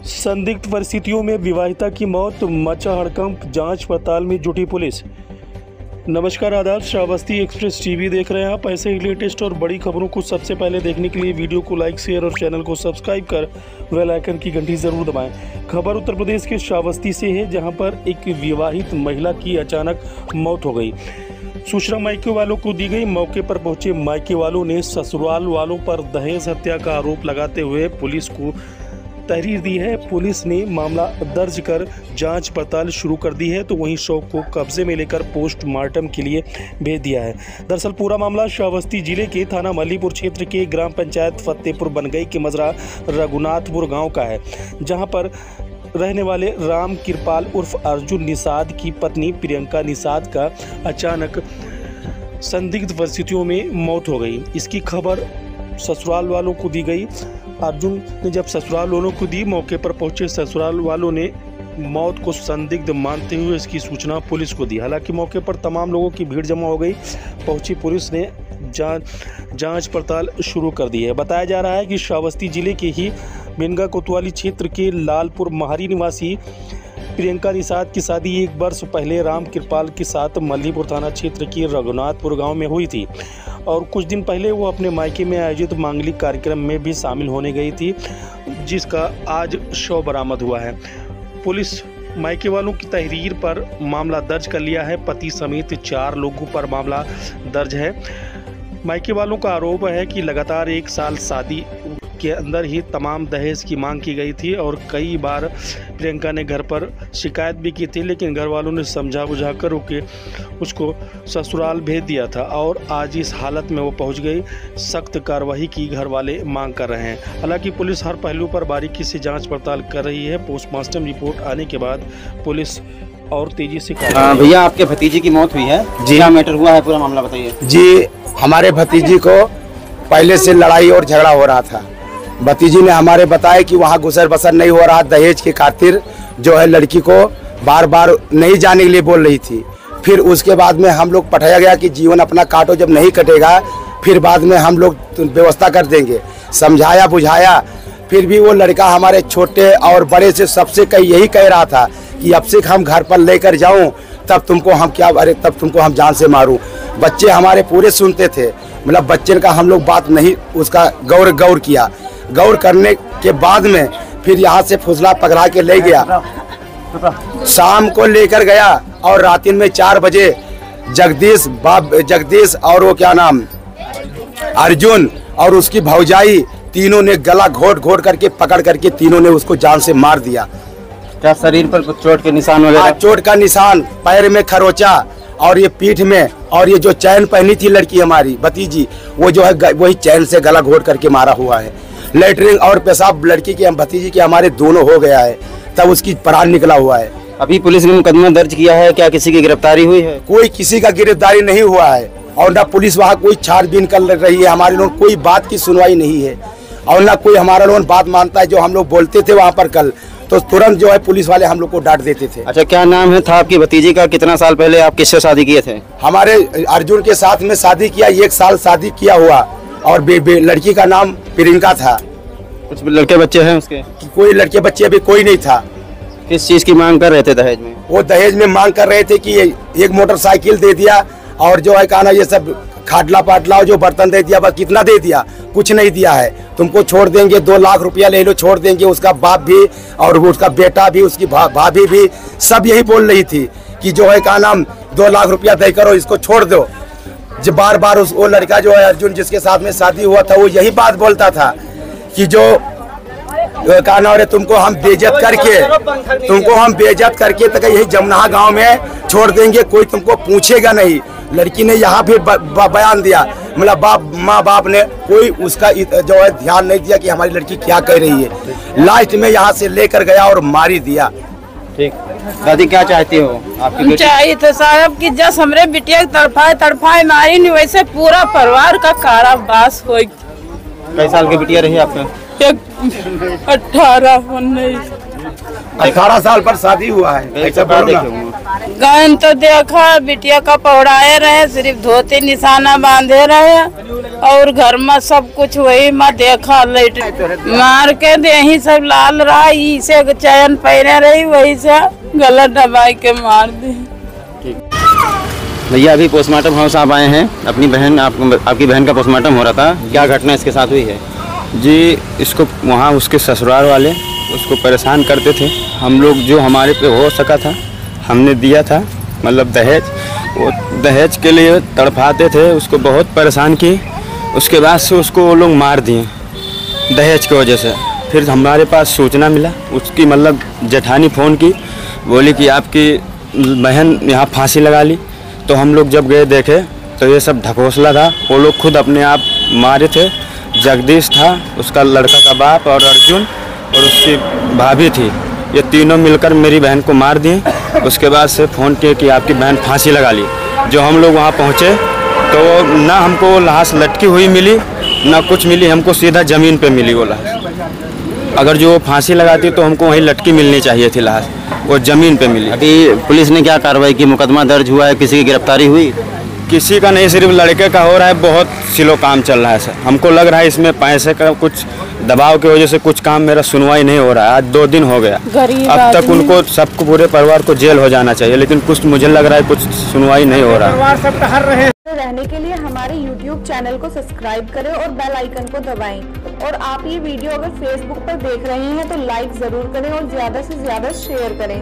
संदिग्ध परिस्थितियों में विवाहिता की मौत, मचा हड़कंप, जांच पड़ताल में जुटी पुलिस। नमस्कार, आदाब। श्रावस्ती एक्सप्रेस टीवी देख रहे हैं आप। ऐसे ही लेटेस्ट और बड़ी खबरों को सबसे पहले देखने के लिए वीडियो को लाइक, शेयर और चैनल को सब्सक्राइब कर बेल आइकन की घंटी जरूर दबाएं। खबर उत्तर प्रदेश के श्रावस्ती से है, जहां पर एक विवाहित महिला की अचानक मौत हो गई। सूचना मायके वालों को दी गई। मौके पर पहुंचे मायके वालों ने ससुराल वालों पर दहेज हत्या का आरोप लगाते हुए पुलिस को तहरीर दी है। पुलिस ने मामला दर्ज कर जांच पड़ताल शुरू कर दी है, तो वहीं शव को कब्जे में लेकर पोस्टमार्टम के लिए भेज दिया है। दरअसल पूरा मामला श्रावस्ती जिले के थाना मल्लीपुर क्षेत्र के ग्राम पंचायत फतेहपुर बनगई के मजरा रघुनाथपुर गांव का है, जहां पर रहने वाले राम कृपाल उर्फ अर्जुन निषाद की पत्नी प्रियंका निषाद का अचानक संदिग्ध परिस्थितियों में मौत हो गई। इसकी खबर ससुराल वालों को दी गई। अर्जुन ने जब ससुराल वालों को दी, मौके पर पहुंचे ससुराल वालों ने मौत को संदिग्ध मानते हुए इसकी सूचना पुलिस को दी। हालांकि मौके पर तमाम लोगों की भीड़ जमा हो गई। पहुंची पुलिस ने जांच पड़ताल शुरू कर दी है। बताया जा रहा है कि श्रावस्ती जिले के ही बिनगा कोतवाली क्षेत्र के लालपुर महारी निवासी प्रियंका निषाद की शादी 1 वर्ष पहले राम कृपाल के साथ मल्लीपुर थाना क्षेत्र के रघुनाथपुर गांव में हुई थी और कुछ दिन पहले वो अपने मायके में आयोजित मांगलिक कार्यक्रम में भी शामिल होने गई थी, जिसका आज शव बरामद हुआ है। पुलिस मायके वालों की तहरीर पर मामला दर्ज कर लिया है। पति समेत 4 लोगों पर मामला दर्ज है। मायके वालों का आरोप है कि लगातार 1 साल शादी के अंदर ही तमाम दहेज की मांग की गई थी और कई बार प्रियंका ने घर पर शिकायत भी की थी, लेकिन घर वालों ने समझा बुझा कर उसको ससुराल भेज दिया था और आज इस हालत में वो पहुंच गई। सख्त कार्रवाई की घर वाले मांग कर रहे हैं। हालांकि पुलिस हर पहलू पर बारीकी से जांच पड़ताल कर रही है। पोस्टमार्टम रिपोर्ट आने के बाद पुलिस और तेजी से भैया, आपके भतीजे की मौत हुई है जी, क्या मैटर हुआ है, पूरा मामला बताइए जी। हमारे भतीजी को पहले से लड़ाई और झगड़ा हो रहा था। भतीजी ने हमारे बताया कि वहाँ गुजर बसर नहीं हो रहा, दहेज की खातिर जो है लड़की को बार बार नहीं जाने के लिए बोल रही थी। फिर उसके बाद में हम लोग पठाया गया कि जीवन अपना काटो, जब नहीं कटेगा फिर बाद में हम लोग व्यवस्था कर देंगे। समझाया बुझाया, फिर भी वो लड़का हमारे छोटे और बड़े से सबसे यही कह रहा था कि अब से हम घर पर लेकर जाऊं तब तुमको हम क्या, अरे तब तुमको हम जान से मारूं। बच्चे हमारे पूरे सुनते थे, मतलब बच्चे का हम लोग बात नहीं, उसका गौर किया। गौर करने के बाद में फिर यहाँ से फुसला पकड़ा के ले गया। शाम को लेकर गया और रात में 4 बजे जगदीश और वो क्या नाम अर्जुन और उसकी भौजाई तीनों ने गला घोट करके पकड़ करके तीनों ने उसको जान से मार दिया। क्या शरीर पर कुछ चोट के निशान वगैरह? चोट का निशान, पैर में खरोचा और ये पीठ में, और ये जो चैन पहनी थी लड़की हमारी भतीजी, वो जो है वही चैन से गला घोट करके मारा हुआ है। लेटरिन और पेशाब लड़की की भतीजी के हमारे दोनों हो गया है, तब उसकी प्राण निकला हुआ है। अभी पुलिस ने मुकदमा दर्ज किया है, क्या किसी की गिरफ्तारी हुई है? कोई किसी का गिरफ्तारी नहीं हुआ है और ना पुलिस वहाँ कोई छानबीन कर रही है। हमारे लोग कोई बात की सुनवाई नहीं है और ना कोई हमारा लोग बात मानता है। जो हम लोग बोलते थे वहाँ पर कल, तो तुरंत जो है पुलिस वाले हम लोग को डांट देते थे। अच्छा, क्या नाम है था आपकी भतीजी का? कितना साल पहले आप किससे शादी किए थे? हमारे अर्जुन के साथ में शादी किया, 1 साल शादी किया हुआ, और लड़की का नाम प्रियंका था। कुछ लड़के बच्चे हैं उसके? कोई लड़के बच्चे अभी कोई नहीं था। किस चीज की मांग कर रहे थे दहेज में? वो दहेज में मांग कर रहे थे कि एक मोटरसाइकिल दे दिया और जो है कहना ये सब खाटला पाटला जो बर्तन दे दिया। बस कितना दे दिया? कुछ नहीं दिया है। तुमको छोड़ देंगे, 2 लाख रुपया ले लो, छोड़ देंगे। उसका बाप भी और उसका बेटा भी, उसकी भाभी भी, सब यही बोल रही थी कि जो है का नाम 2 लाख रुपया दे करो, इसको छोड़ दो। जब बार बार वो लड़का जो है अर्जुन जिसके साथ में शादी हुआ था, वो यही बात बोलता था कि जो कहना और तुमको हम बेइज्जत करके तक यही जमुना गांव में छोड़ देंगे, कोई तुमको पूछेगा नहीं। लड़की ने यहाँ फिर बयान दिया, मतलब माँ बाप ने कोई उसका जो है ध्यान नहीं दिया कि हमारी लड़की क्या कह रही है। लास्ट में यहाँ से लेकर गया और मारी दिया। ठीक, दादी क्या चाहती हो? आपकी चाहिए तो साहब कि जस हमरे बिटिया तड़फाए मारी नहीं, वैसे पूरा परिवार का कारावास हो। कई साल की बिटिया रही आपका? 18 साल पर शादी हुआ है। ऐसा गहन तो देखा, बिटिया का पौड़ाए रहे, सिर्फ धोती निशाना बांधे रहे। और घर में सब कुछ वही मैं देखा लेट मार के यही सब लाल रहा इसे चयन पहने रही वही से गलत दबाई के मार दी। भैया अभी पोस्टमार्टम हाउस आप आए हैं, अपनी बहन आपकी बहन का पोस्टमार्टम हो रहा था, क्या घटना इसके साथ हुई है? जी इसको वहाँ उसके ससुराल वाले उसको परेशान करते थे। हम लोग जो हमारे पे हो सका था हमने दिया था, मतलब दहेज। वो दहेज के लिए तड़पाते थे, उसको बहुत परेशान किए। उसके बाद से उसको वो लोग मार दिए दहेज की वजह से। फिर हमारे पास सूचना मिला, उसकी मतलब जेठानी फ़ोन की, बोली कि आपकी बहन यहाँ फांसी लगा ली। तो हम लोग जब गए देखे तो ये सब ढकोसला था, वो लोग खुद अपने आप मारे थे। जगदीश था उसका लड़का का बाप, और अर्जुन और उसकी भाभी थी, ये तीनों मिलकर मेरी बहन को मार दिए। उसके बाद से फ़ोन किए कि आपकी बहन फांसी लगा ली। जो हम लोग वहाँ पहुँचे तो ना हमको लाश लटकी हुई मिली ना कुछ मिली, हमको सीधा ज़मीन पे मिली वो लाश। अगर जो फांसी लगाती तो हमको वहीं लटकी मिलनी चाहिए थी लाश, वो ज़मीन पे मिली। अभी पुलिस ने क्या कार्रवाई की? मुकदमा दर्ज हुआ है, किसी की गिरफ्तारी हुई? किसी का नहीं, सिर्फ लड़के का हो रहा है। बहुत स्लो काम चल रहा है सर, हमको लग रहा है इसमें पैसे का कुछ दबाव की वजह से कुछ काम मेरा सुनवाई नहीं हो रहा है। आज 2 दिन हो गया, अब तक उनको सबको पूरे परिवार को जेल हो जाना चाहिए, लेकिन कुछ मुझे लग रहा है कुछ सुनवाई नहीं हो रहा है। रहने के लिए हमारे YouTube चैनल को सब्सक्राइब करें और बेल आइकन को दबाएं। और आप ये वीडियो अगर Facebook पर देख रहे हैं तो लाइक जरूर करें और ज्यादा से ज्यादा शेयर करें।